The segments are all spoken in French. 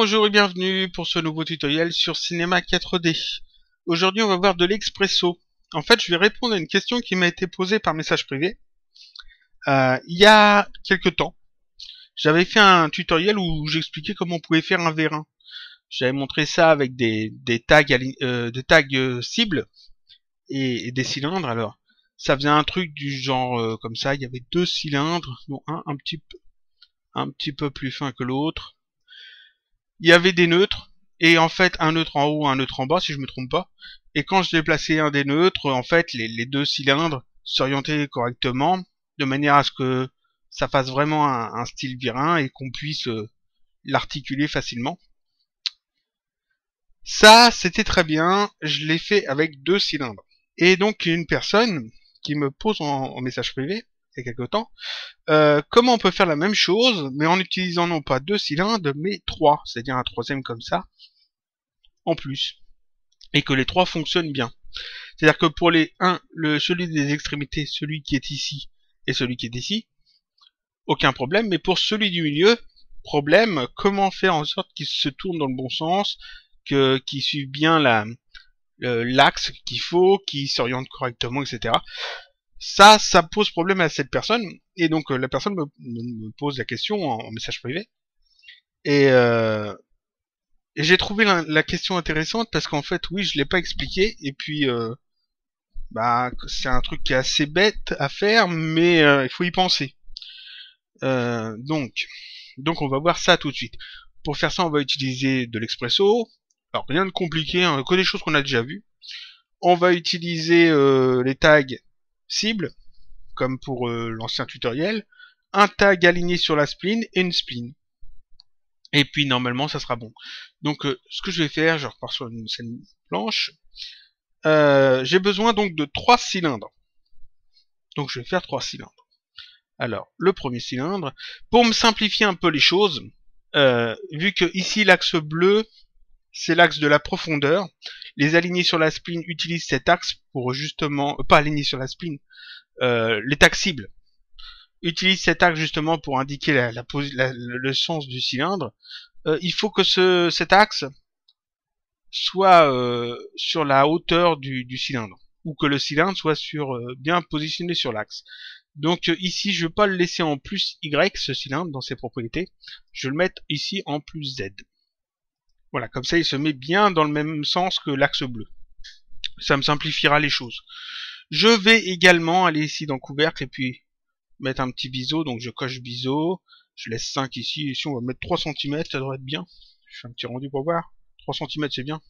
Bonjour et bienvenue pour ce nouveau tutoriel sur Cinema 4D. Aujourd'hui on va voir de l'expresso. En fait je vais répondre à une question qui m'a été posée par message privé. Il y a quelques temps, j'avais fait un tutoriel où j'expliquais comment on pouvait faire un vérin. J'avais montré ça avec des tags, cibles et des cylindres. Alors ça faisait un truc du genre comme ça, il y avait deux cylindres, dont un petit peu plus fin que l'autre. Il y avait des neutres, et en fait un neutre en haut, un neutre en bas, si je me trompe pas. Et quand je déplaçais un des neutres, en fait les deux cylindres s'orientaient correctement, de manière à ce que ça fasse vraiment un style vérin et qu'on puisse l'articuler facilement. Ça, c'était très bien, je l'ai fait avec deux cylindres. Et donc une personne qui me pose en message privé, il y a quelque temps, comment on peut faire la même chose, mais en utilisant non pas deux cylindres, mais trois, c'est-à-dire un troisième comme ça, en plus, et que les trois fonctionnent bien. C'est-à-dire que pour celui des extrémités, celui qui est ici, et celui qui est ici, aucun problème, mais pour celui du milieu, problème, comment faire en sorte qu'il se tourne dans le bon sens, qu'il suive bien l'axe qu'il faut, qu'il s'oriente correctement, etc. Ça pose problème à cette personne, et donc la personne me pose la question en message privé, et j'ai trouvé la question intéressante parce qu'en fait, oui, je l'ai pas expliqué, et puis c'est un truc qui est assez bête à faire, mais il faut y penser. Donc on va voir ça tout de suite. Pour faire ça, on va utiliser de l'expresso. Alors rien de compliqué, hein, que des choses qu'on a déjà vues. On va utiliser les tags cibles, comme pour l'ancien tutoriel, un tag aligné sur la spline et une spline. Et puis normalement ça sera bon. Donc ce que je vais faire, je repars sur une scène blanche. J'ai besoin donc de 3 cylindres. Donc je vais faire 3 cylindres. Alors le premier cylindre, pour me simplifier un peu les choses, vu que ici l'axe bleu c'est l'axe de la profondeur, les alignés sur la spline utilisent cet axe pour justement, pas alignés sur la spline, les tags cibles utilisent cet axe justement pour indiquer le sens du cylindre. Il faut que cet axe soit sur la hauteur du cylindre, ou que le cylindre soit bien positionné sur l'axe. Donc ici je ne veux pas le laisser en plus Y, ce cylindre, dans ses propriétés, je vais le mettre ici en plus Z. Voilà, comme ça il se met bien dans le même sens que l'axe bleu. Ça me simplifiera les choses. Je vais également aller ici dans couvercle et puis mettre un petit biseau, donc je coche biseau, je laisse 5 ici, ici on va mettre 3 cm, ça devrait être bien. Je fais un petit rendu pour voir, 3 cm c'est bien.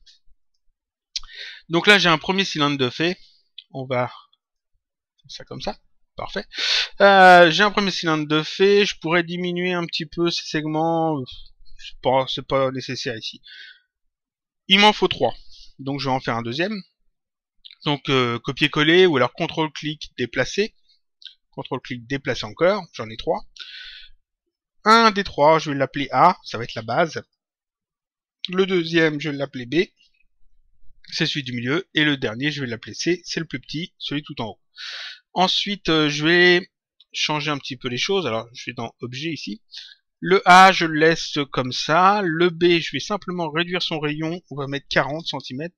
Donc là j'ai un premier cylindre de fait, on va faire ça comme ça, parfait. J'ai un premier cylindre de fait, je pourrais diminuer un petit peu ces segments, c'est pas nécessaire ici. Il m'en faut 3, donc je vais en faire un deuxième. Donc copier-coller ou alors CTRL-clic déplacer. CTRL-clic déplacer encore, j'en ai 3. Un des 3, je vais l'appeler A, ça va être la base. Le deuxième, je vais l'appeler B, c'est celui du milieu. Et le dernier, je vais l'appeler C, c'est le plus petit, celui tout en haut. Ensuite, je vais changer un petit peu les choses. Alors, je vais dans Objet ici. Le A, je le laisse comme ça. Le B, je vais simplement réduire son rayon. On va mettre 40 cm.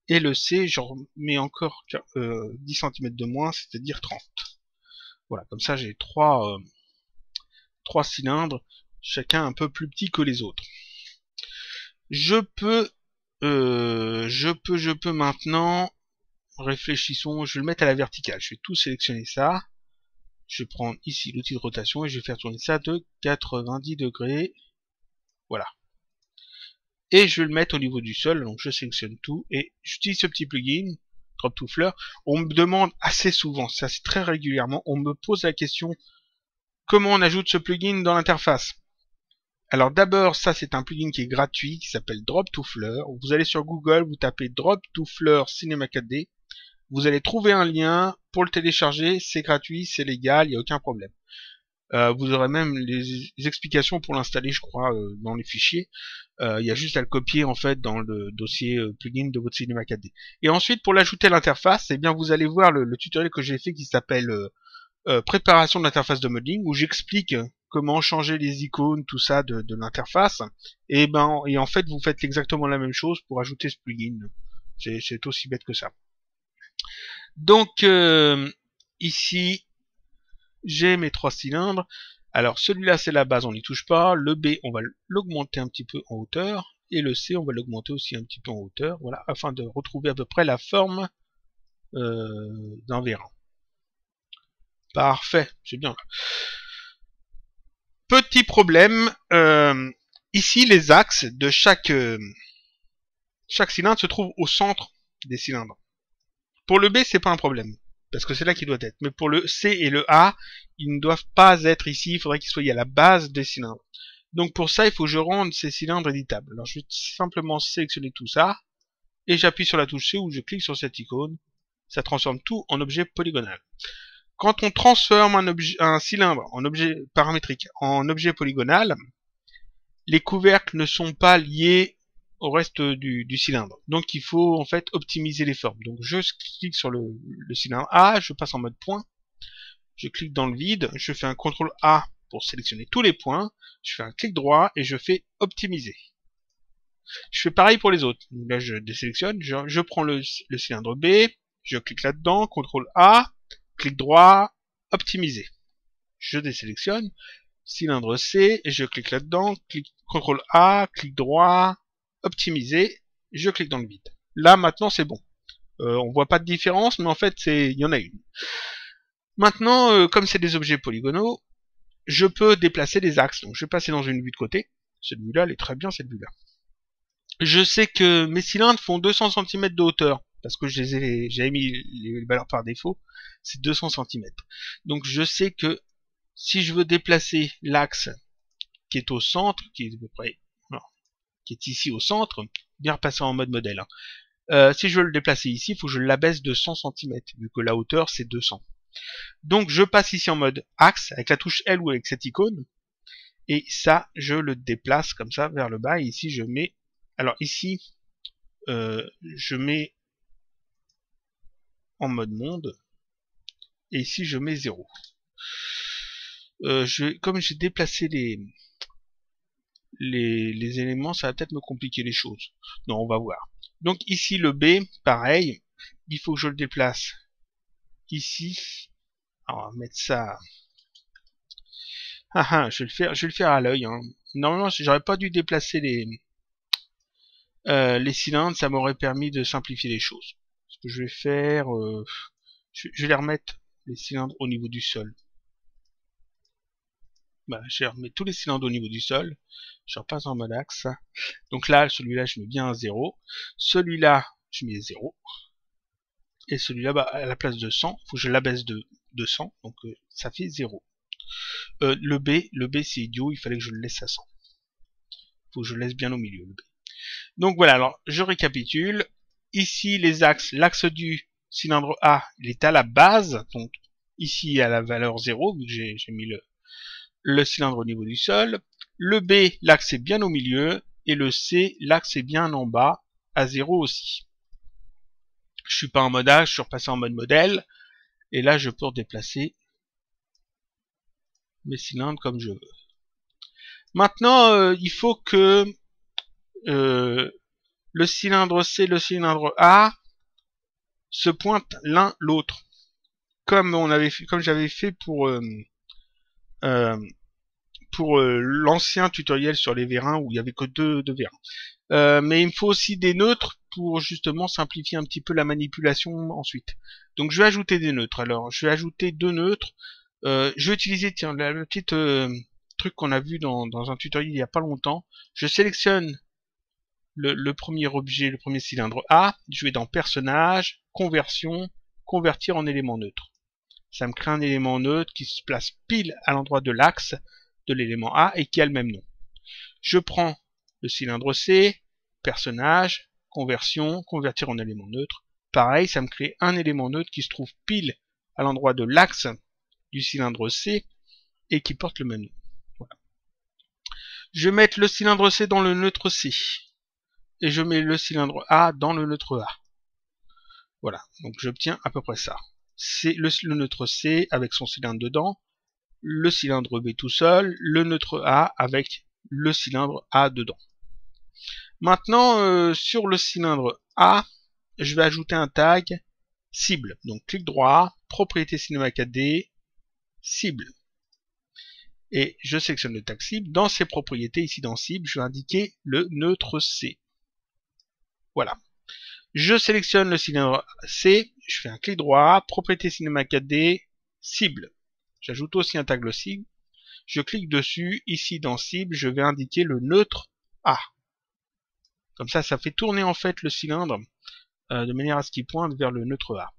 Et le C, je remets encore 10 cm de moins, c'est-à-dire 30. Voilà, comme ça, j'ai 3 cylindres, chacun un peu plus petit que les autres. Je peux maintenant, réfléchissons, je vais le mettre à la verticale. Je vais tout sélectionner ça. Je vais prendre ici l'outil de rotation et je vais faire tourner ça de 90 degrés. Voilà. Et je vais le mettre au niveau du sol. Donc je sélectionne tout et j'utilise ce petit plugin, Drop to Fleur. On me demande assez souvent, ça c'est très régulièrement, on me pose la question comment on ajoute ce plugin dans l'interface. Alors d'abord, ça c'est un plugin qui est gratuit, qui s'appelle Drop to Fleur. Vous allez sur Google, vous tapez Drop to Fleur Cinema 4D. Vous allez trouver un lien pour le télécharger, c'est gratuit, c'est légal, il n'y a aucun problème. Vous aurez même les explications pour l'installer, je crois, dans les fichiers. Il y a juste à le copier en fait dans le dossier plugin de votre Cinema 4D. Et ensuite, pour l'ajouter à l'interface, eh bien vous allez voir le tutoriel que j'ai fait qui s'appelle préparation de l'interface de modeling, où j'explique comment changer les icônes, tout ça de l'interface. Et en fait, vous faites exactement la même chose pour ajouter ce plugin. C'est aussi bête que ça. Donc ici, j'ai mes 3 cylindres. Alors celui-là c'est la base, on n'y touche pas. Le B, on va l'augmenter un petit peu en hauteur. Et le C, on va l'augmenter aussi un petit peu en hauteur. Voilà, afin de retrouver à peu près la forme d'un vérin. Parfait, c'est bien. Petit problème, ici les axes de chaque cylindre se trouvent au centre des cylindres. Pour le B, c'est pas un problème, parce que c'est là qu'il doit être. Mais pour le C et le A, ils ne doivent pas être ici, il faudrait qu'ils soient à la base des cylindres. Donc pour ça, il faut que je rende ces cylindres éditables. Alors je vais simplement sélectionner tout ça, et j'appuie sur la touche C où je clique sur cette icône. Ça transforme tout en objet polygonal. Quand on transforme un cylindre en objet paramétrique en objet polygonal, les couvercles ne sont pas liés au reste du cylindre. Donc il faut en fait optimiser les formes. Donc je clique sur le cylindre A, je passe en mode point, je clique dans le vide, je fais un CTRL A pour sélectionner tous les points, je fais un clic droit et je fais optimiser. Je fais pareil pour les autres. Donc là je désélectionne, je prends le cylindre B, je clique là-dedans, CTRL A, clic droit, optimiser. Je désélectionne, cylindre C, et je clique là-dedans, CTRL A, clic droit, optimiser, je clique dans le vide. Là maintenant c'est bon. On voit pas de différence, mais en fait il y en a une. Maintenant, comme c'est des objets polygonaux, je peux déplacer les axes. Donc je vais passer dans une vue de côté. Cette vue-là, elle est très bien, cette vue-là. Je sais que mes cylindres font 200 cm de hauteur, parce que j'avais mis les valeurs par défaut, c'est 200 cm. Donc je sais que si je veux déplacer l'axe qui est au centre, qui est à peu près, non, qui est ici au centre, bien repasser en mode modèle. Si je veux le déplacer ici, il faut que je l'abaisse de 100 cm, vu que la hauteur c'est 200. Donc je passe ici en mode axe, avec la touche L ou avec cette icône, et ça, je le déplace comme ça vers le bas, et ici je mets, alors ici, je mets en mode monde, et ici je mets 0. Comme j'ai déplacé les éléments, ça va peut-être me compliquer les choses. Non, on va voir. Donc ici le B, pareil, il faut que je le déplace ici. Alors, on va mettre ça. Je vais le faire à l'œil. Hein. Normalement, j'aurais pas dû déplacer les cylindres, ça m'aurait permis de simplifier les choses. Ce que je vais faire, je vais les remettre les cylindres au niveau du sol. Je vais remettre tous les cylindres au niveau du sol. Je repasse en mode axe. Donc là, celui-là, je mets bien un 0. Celui-là, je mets 0. Et celui-là, à la place de 100, il faut que je l'abaisse de 100. Donc ça fait 0. Le B c'est idiot, il fallait que je le laisse à 100. Il faut que je le laisse bien au milieu, le B. Donc voilà, alors je récapitule. Ici, les axes, l'axe du cylindre A, il est à la base. Donc ici, à la valeur 0, vu que j'ai mis le cylindre au niveau du sol. Le B, l'axe est bien au milieu. Et le C, l'axe est bien en bas, à 0 aussi. Je suis pas en mode axe, je suis repassé en mode modèle. Et là, je peux déplacer mes cylindres comme je veux. Maintenant, il faut que le cylindre C et le cylindre A se pointent l'un l'autre. Comme j'avais fait pour l'ancien tutoriel sur les vérins où il y avait que deux vérins. Mais il me faut aussi des neutres pour justement simplifier un petit peu la manipulation ensuite. Donc je vais ajouter des neutres. Alors je vais ajouter 2 neutres. Je vais utiliser le petit truc qu'on a vu dans un tutoriel il y a pas longtemps. Je sélectionne le premier objet, le premier cylindre A. Je vais dans personnage, conversion, convertir en élément neutre. Ça me crée un élément neutre qui se place pile à l'endroit de l'axe de l'élément A et qui a le même nom. Je prends le cylindre C, personnage, conversion, convertir en élément neutre. Pareil, ça me crée un élément neutre qui se trouve pile à l'endroit de l'axe du cylindre C et qui porte le même nom. Voilà. Je vais mettre le cylindre C dans le neutre C et je mets le cylindre A dans le neutre A. Voilà, donc j'obtiens à peu près ça. C'est le neutre C avec son cylindre dedans, le cylindre B tout seul, le neutre A avec le cylindre A dedans. Maintenant, sur le cylindre A, je vais ajouter un tag cible. Donc clic droit, propriété Cinema 4D, cible. Et je sélectionne le tag cible. Dans ses propriétés, ici dans cible, je vais indiquer le neutre C. Voilà. Je sélectionne le cylindre C, je fais un clic droit, propriété Cinema 4D, cible. J'ajoute aussi un tag le cible. Je clique dessus, ici dans cible, je vais indiquer le neutre A. Comme ça fait tourner en fait le cylindre de manière à ce qu'il pointe vers le neutre A.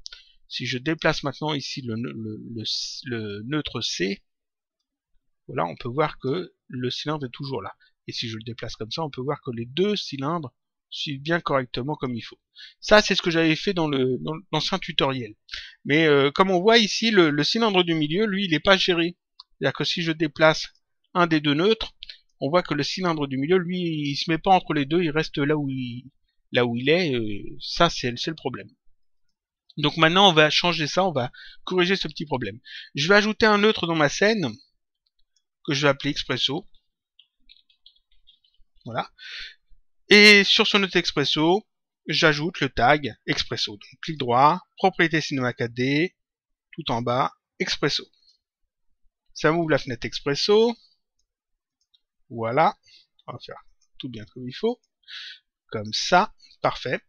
Si je déplace maintenant ici le neutre C, voilà, on peut voir que le cylindre est toujours là. Et si je le déplace comme ça, on peut voir que les deux cylindres suivent bien correctement comme il faut. Ça, c'est ce que j'avais fait dans l'ancien tutoriel. Mais comme on voit ici, le cylindre du milieu, lui, il n'est pas géré. C'est-à-dire que si je déplace un des deux neutres, on voit que le cylindre du milieu, lui, il se met pas entre les deux, il reste là où il est. Ça, c'est le problème. Donc maintenant, on va changer ça, on va corriger ce petit problème. Je vais ajouter un neutre dans ma scène, que je vais appeler Expresso. Voilà. Et sur ce neutre Expresso, j'ajoute le tag Expresso. Donc clic droit, propriété Cinema 4D, tout en bas, Expresso. Ça m'ouvre la fenêtre Expresso. Voilà. On va faire tout bien comme il faut. Comme ça. Parfait.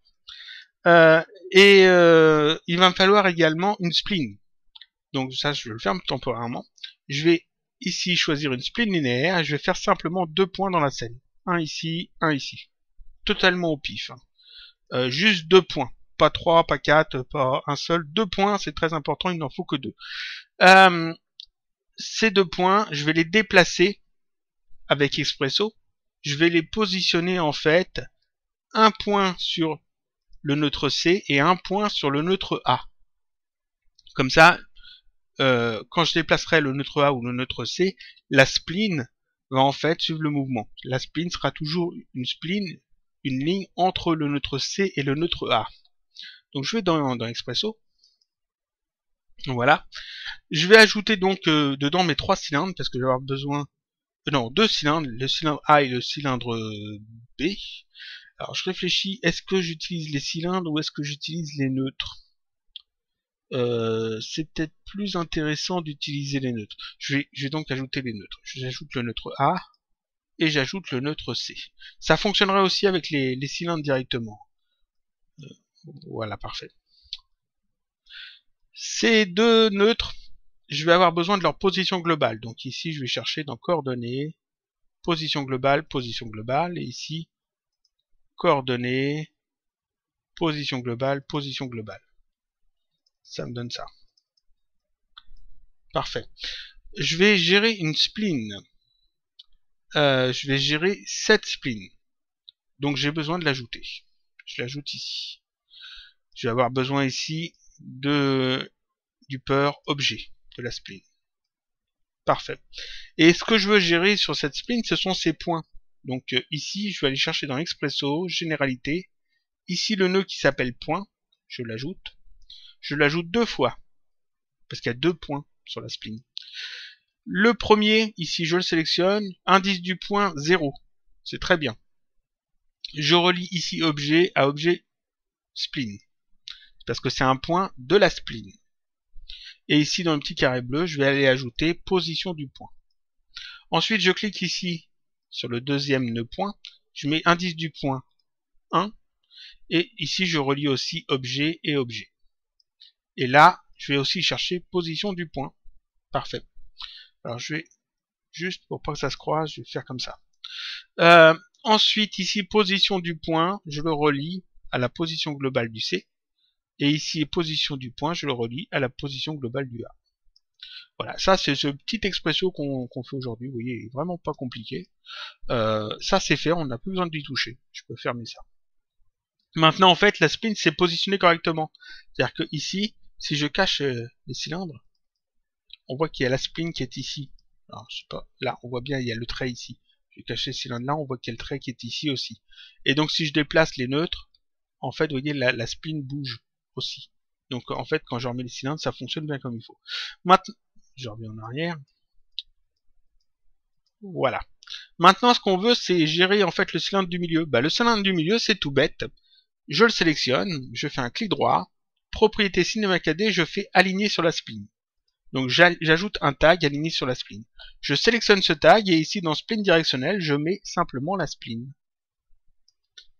Il va me falloir également une spline. Donc ça, je le ferme temporairement. Je vais ici choisir une spline linéaire et je vais faire simplement 2 points dans la scène. Un ici, un ici. Totalement au pif. Juste 2 points. Pas 3, pas 4, pas un seul. 2 points, c'est très important, il n'en faut que 2. Ces 2 points, je vais les déplacer avec Expresso. Je vais les positionner en fait un point sur le neutre C et un point sur le neutre A. Comme ça, quand je déplacerai le neutre A ou le neutre C, la spline va en fait suivre le mouvement. La spline sera toujours une spline, une ligne entre le neutre C et le neutre A. Donc je vais dans Expresso. Voilà. Je vais ajouter donc dedans mes 3 cylindres parce que je vais avoir besoin... non, 2 cylindres, le cylindre A et le cylindre B. Alors je réfléchis, est-ce que j'utilise les cylindres ou est-ce que j'utilise les neutres? C'est peut-être plus intéressant d'utiliser les neutres. Je vais donc ajouter les neutres. J'ajoute le neutre A et j'ajoute le neutre C. Ça fonctionnerait aussi avec les cylindres directement. Voilà, parfait. Ces deux neutres, je vais avoir besoin de leur position globale. Donc ici, je vais chercher dans coordonnées, position globale, et ici, coordonnées, position globale, Ça me donne ça. Parfait. Je vais gérer une spline. Je vais gérer cette spline. Donc j'ai besoin de l'ajouter. Je l'ajoute ici. Je vais avoir besoin ici du peur objet de la spline. Parfait. Et ce que je veux gérer sur cette spline, ce sont ces points. Donc ici, je vais aller chercher dans Expresso, Généralité. Ici, le nœud qui s'appelle point, je l'ajoute. Je l'ajoute 2 fois, parce qu'il y a 2 points sur la spline. Le premier, ici, je le sélectionne. Indice du point, 0. C'est très bien. Je relie ici objet à objet spline. Parce que c'est un point de la spline. Et ici, dans le petit carré bleu, je vais aller ajouter position du point. Ensuite, je clique ici sur le deuxième nœud point. Je mets indice du point 1. Et ici, je relie aussi objet et objet. Et là, je vais aussi chercher position du point. Parfait. Alors, je vais juste, pour pas que ça se croise, je vais faire comme ça. Ensuite, ici, position du point, je le relie à la position globale du C. Et ici, position du point, je le relie à la position globale du A. Voilà, ça c'est ce petit expresso qu'on fait aujourd'hui. Vous voyez, il est vraiment pas compliqué. Ça c'est fait, on n'a plus besoin de lui toucher. Je peux fermer ça. Maintenant, en fait, la spline s'est positionnée correctement. C'est-à-dire que ici, si je cache les cylindres, on voit qu'il y a la spline qui est ici. Alors, je sais pas, là, on voit bien, il y a le trait ici. Je vais cacher ce cylindre-là, on voit qu'il y a le trait qui est ici aussi. Et donc, si je déplace les neutres, en fait, vous voyez, la spline bouge aussi. Donc, en fait, quand je remets les cylindres, ça fonctionne bien comme il faut. Maintenant, je reviens en arrière. Voilà. Maintenant, ce qu'on veut, c'est gérer en fait le cylindre du milieu. Bah, le cylindre du milieu, c'est tout bête. Je le sélectionne, je fais un clic droit, propriété CinemaCAD, je fais aligner sur la spline. Donc j'ajoute un tag aligné sur la spline. Je sélectionne ce tag et ici dans spline directionnel, je mets simplement la spline.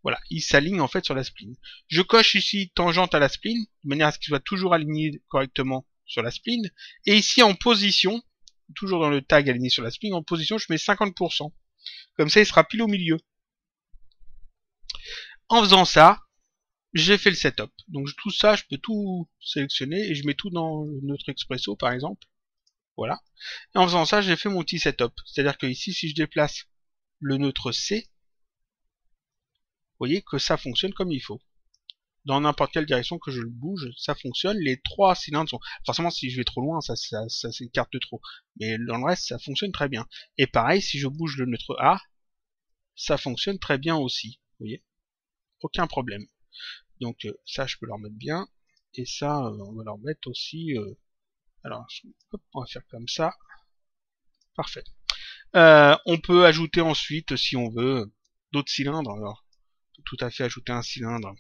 Voilà, il s'aligne en fait sur la spline. Je coche ici tangente à la spline, de manière à ce qu'il soit toujours aligné correctement sur la spline. Et ici en position, toujours dans le tag aligné sur la spline, en position je mets 50%. Comme ça il sera pile au milieu. En faisant ça, j'ai fait le setup. Donc tout ça, je peux tout sélectionner et je mets tout dans notre Expresso par exemple. Voilà. Et en faisant ça, j'ai fait mon petit setup. C'est-à-dire que ici, si je déplace le neutre C, vous voyez que ça fonctionne comme il faut. Dans n'importe quelle direction que je le bouge, ça fonctionne. Les trois cylindres sont... Forcément, si je vais trop loin, ça s'écarte de trop. Mais dans le reste, ça fonctionne très bien. Et pareil, si je bouge le neutre A, ça fonctionne très bien aussi. Vous voyez, aucun problème. Donc ça, je peux le remettre bien. Et ça, on va le remettre aussi... Alors, hop, on va faire comme ça. Parfait. On peut ajouter ensuite, si on veut, d'autres cylindres. Alors, on peut tout à fait ajouter un cylindre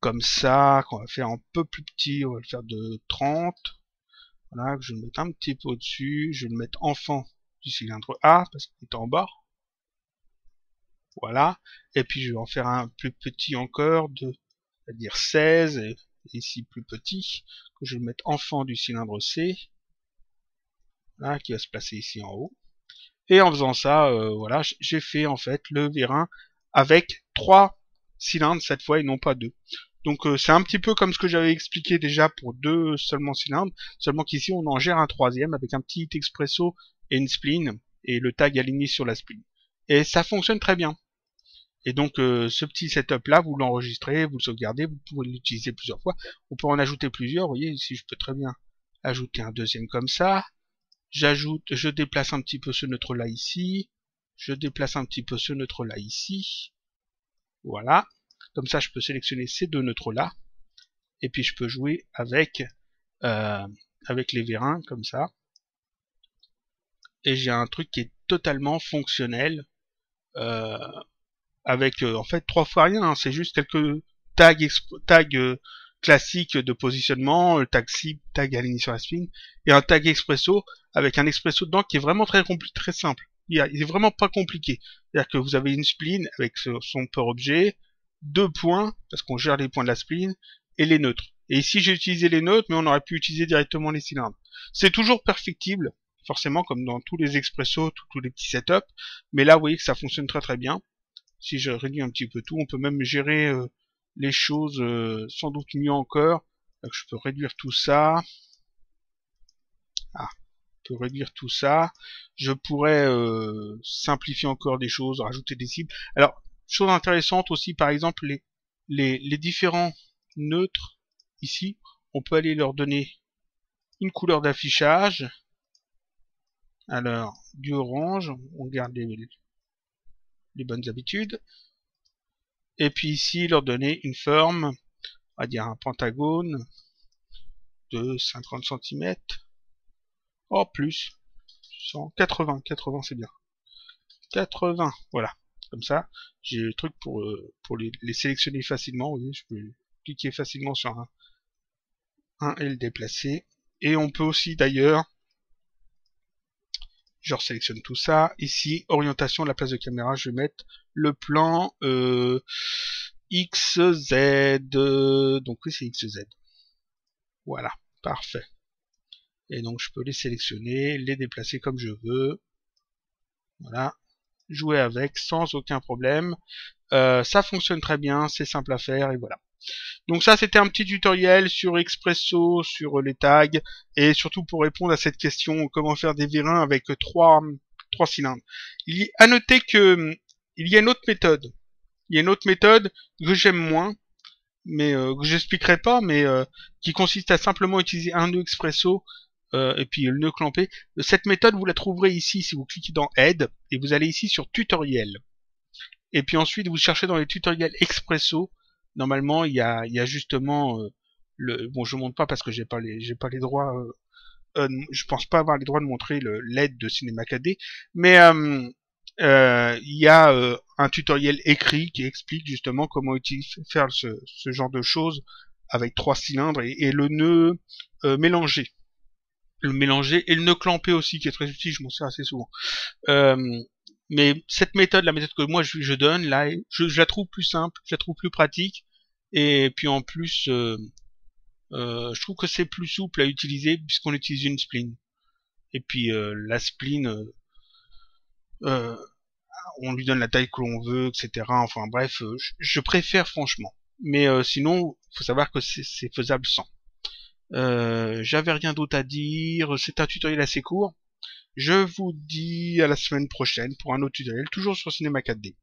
comme ça, qu'on va faire un peu plus petit. On va le faire de 30. Voilà, que je vais le mettre un petit peu au-dessus. Je vais le mettre enfant du cylindre A, parce qu'il est en bas. Voilà. Et puis, je vais en faire un plus petit encore, de, on va dire 16. Et ici, plus petit. Que je vais le mettre enfant du cylindre C. Là, qui va se placer ici en haut. Et en faisant ça, voilà, j'ai fait en fait le vérin avec 3 cylindres cette fois et non pas 2. Donc c'est un petit peu comme ce que j'avais expliqué déjà pour 2 seulement cylindres, seulement qu'ici on en gère un troisième avec un petit expresso et une spline et le tag aligné sur la spline. Et ça fonctionne très bien. Et donc ce petit setup là, vous l'enregistrez, vous le sauvegardez, vous pouvez l'utiliser plusieurs fois. On peut en ajouter plusieurs, vous voyez ici je peux très bien ajouter un deuxième comme ça. Je déplace un petit peu ce neutre là ici, je déplace un petit peu ce neutre là ici, voilà, comme ça je peux sélectionner ces deux neutres là, et puis je peux jouer avec les vérins comme ça, et j'ai un truc qui est totalement fonctionnel, euh, avec en fait 3 fois rien, hein, c'est juste quelques tags, classiques de positionnement, le tag cible, tag aligné sur la spline, et un tag expresso avec un expresso dedans qui est vraiment très simple. Il est vraiment pas compliqué. C'est-à-dire que vous avez une spline avec son port objet, 2 points, parce qu'on gère les points de la spline, et les neutres. Et ici j'ai utilisé les neutres, mais on aurait pu utiliser directement les cylindres. C'est toujours perfectible, forcément comme dans tous les expressos, tous les petits setups, mais là vous voyez que ça fonctionne très bien. Si je réduis un petit peu tout, on peut même gérer les choses sans doute mieux encore. Donc, je peux réduire tout ça. Ah, je peux réduire tout ça. Je pourrais simplifier encore des choses, rajouter des cibles. Alors, chose intéressante aussi, par exemple, les différents neutres ici, on peut aller leur donner une couleur d'affichage. Alors, du orange, on garde les bonnes habitudes. Et puis ici, leur donner une forme, on va dire un pentagone de 50 cm. Oh, plus. 180, 80 c'est bien. 80, voilà. Comme ça, j'ai le truc pour les sélectionner facilement. Vous voyez, je peux cliquer facilement sur un et le déplacer. Et on peut aussi d'ailleurs, je resélectionne tout ça. Ici, orientation de la place de caméra, je vais mettre le plan XZ. Donc oui, c'est XZ. Voilà, parfait. Et donc je peux les sélectionner, les déplacer comme je veux. Voilà, jouer avec sans aucun problème. Ça fonctionne très bien, c'est simple à faire et voilà. Donc ça c'était un petit tutoriel sur Expresso, sur les tags et surtout pour répondre à cette question comment faire des vérins avec trois cylindres. Il y à noter que il y a une autre méthode. Il y a une autre méthode que j'aime moins, mais que j'expliquerai pas, mais qui consiste à simplement utiliser un nœud Expresso et puis le nœud clampé. Cette méthode vous la trouverez ici si vous cliquez dans Aide et vous allez ici sur Tutoriel. Et puis ensuite vous cherchez dans les tutoriels Expresso. Normalement il y a justement le bon je montre pas parce que j'ai pas les droits je pense pas avoir les droits de montrer l'aide de Cinéma 4D, mais il y a un tutoriel écrit qui explique justement comment faire ce genre de choses avec 3 cylindres et le nœud mélangé. Le mélanger et le nœud clampé aussi qui est très utile, je m'en sers assez souvent. Euh, mais cette méthode, la méthode que moi je donne là, je la trouve plus simple, je la trouve plus pratique et puis en plus je trouve que c'est plus souple à utiliser puisqu'on utilise une spline. Et puis la spline, euh, on lui donne la taille que l'on veut, etc. Enfin bref, je préfère franchement. Mais sinon, faut savoir que c'est faisable sans. J'avais rien d'autre à dire. C'est un tutoriel assez court. Je vous dis à la semaine prochaine pour un autre tutoriel, toujours sur Cinéma 4D.